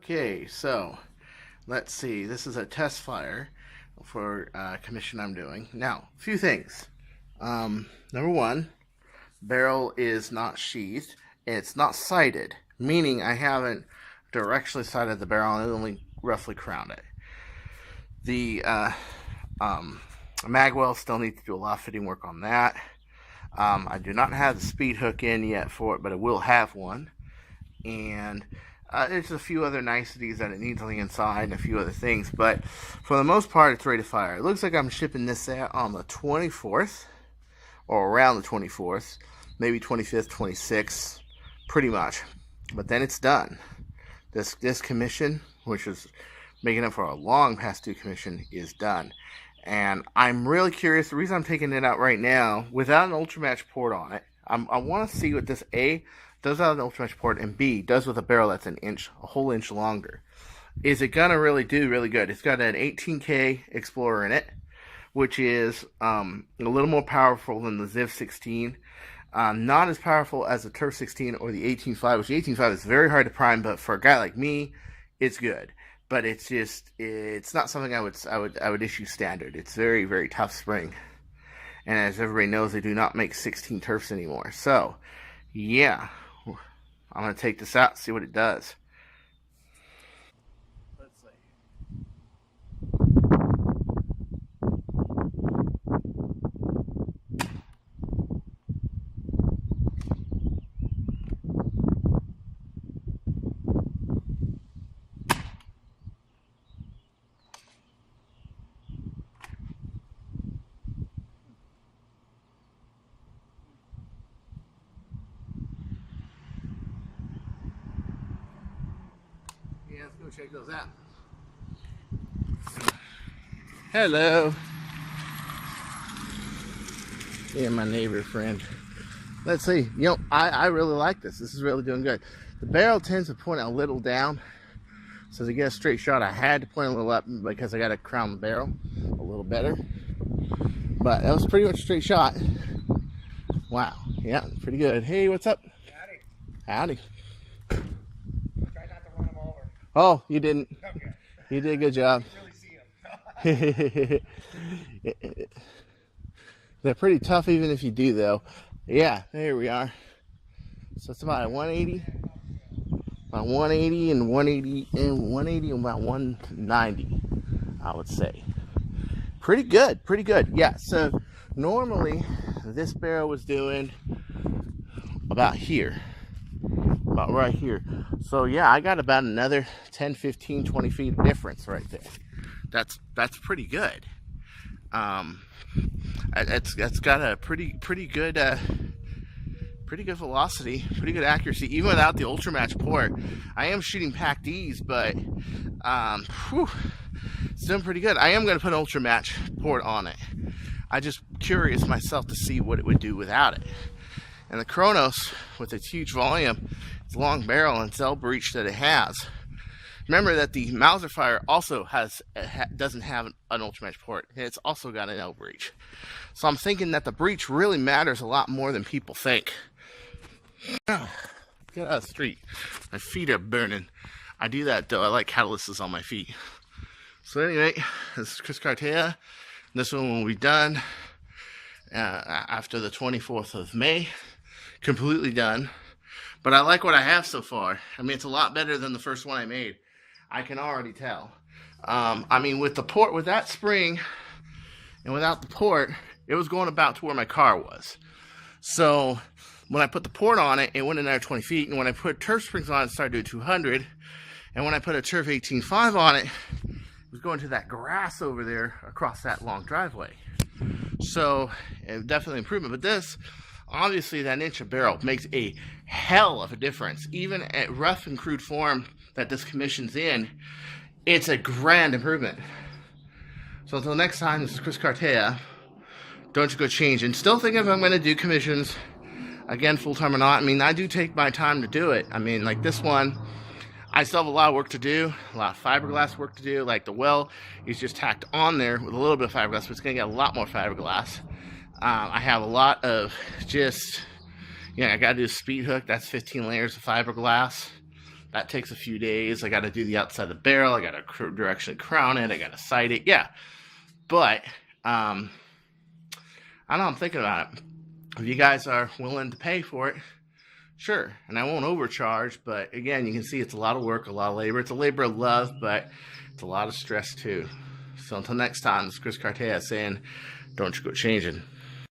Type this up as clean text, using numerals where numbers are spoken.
Okay, so let's see. This is a test fire for commission I'm doing. Now, a few things. Number one, barrel is not sheathed. It's not sighted, meaning I haven't directionally sighted the barrel and only roughly crowned it. The mag well still needs to do a lot of fitting work on that. I do not have the speed hook in yet for it, but I will have one. And there's a few other niceties that it needs on the inside and a few other things, but for the most part, it's ready to fire. It looks like I'm shipping this out on the 24th, or around the 24th, maybe 25th, 26th, pretty much. But then it's done. This commission, which is making up for a long past due commission, is done. And I'm really curious. The reason I'm taking it out right now, without an Ultramatch port on it, I want to see what this A does without an Ultramatch port, and B does with a barrel that's a whole inch longer. Is it gonna really do really good? It's got an 18K Explorer in it, which is a little more powerful than the Ziv 16. Not as powerful as the Turf 16 or the 18.5, which the 18.5 is very hard to prime, but for a guy like me, it's good. But it's not something I would issue standard. It's very, very tough spring. And as everybody knows, they do not make 16 Turfs anymore. So, yeah. I'm going to take this out and see what it does. Let's see. Let's go check those out. Hello. Yeah, my neighbor friend. Let's see. You know, I really like this. This is really doing good. The barrel tends to point a little down. So to get a straight shot, I had to point a little up because I got to crown the barrel a little better. But that was pretty much a straight shot. Wow. Yeah, pretty good. Hey, what's up? Howdy. Howdy. Oh, you didn't. Okay. You did a good job. You really see them. They're pretty tough even if you do, though. Yeah, there we are. So it's about a 180. About 180 and 180 and 180 and about 190, I would say. Pretty good, pretty good. Yeah, so normally this barrel was doing about here. About right here. So yeah, I got about another 10, 15, 20 feet of difference right there. That's pretty good. It's got a pretty good velocity, pretty good accuracy, even without the Ultramatch port. I am shooting pack Ds, but it's doing pretty good. I am going to put an Ultramatch port on it. I'm just curious myself to see what it would do without it. And the Kronos, with its huge volume, its long barrel, and its L breech that it has. Remember that the Mauser Fire also doesn't have an Ultramatch port, and it's also got an L breech. So I'm thinking that the breech really matters a lot more than people think. Get out of the street. My feet are burning. I do that though. I like catalysts on my feet. So anyway, this is Chris Cartaya. This one will be done after the 24th of May. Completely done. But I like what I have so far. I mean, it's a lot better than the first one I made. I can already tell. I mean, with the port, with that spring and without the port, it was going about to where my car was. So when I put the port on it, it went another 20 feet. And when I put turf springs on it, it started doing 200. And when I put a turf 18.5 on it, it was going to that grass over there across that long driveway. So definitely improvement. But this, obviously, that inch of barrel makes a hell of a difference. Even at rough and crude form that this commission's in, it's a grand improvement. So until next time, this is Chris Cartaya. Don't you go change. And still thinking if I'm going to do commissions again full-time or not. I mean, I do take my time to do it. I mean, like this one, I still have a lot of work to do, a lot of fiberglass work to do. Like the well is just tacked on there with a little bit of fiberglass, but it's going to get a lot more fiberglass. I have a lot of just, I got to do a speed hook. That's 15 layers of fiberglass. That takes a few days. I got to do the outside of the barrel. I got to directionally crown it. I got to sight it. Yeah. But, I know, I'm thinking about it. If you guys are willing to pay for it, sure. And I won't overcharge, but again, you can see it's a lot of work, a lot of labor. It's a labor of love, but it's a lot of stress too. So until next time, this is Chris Cartaya saying, don't you go changing.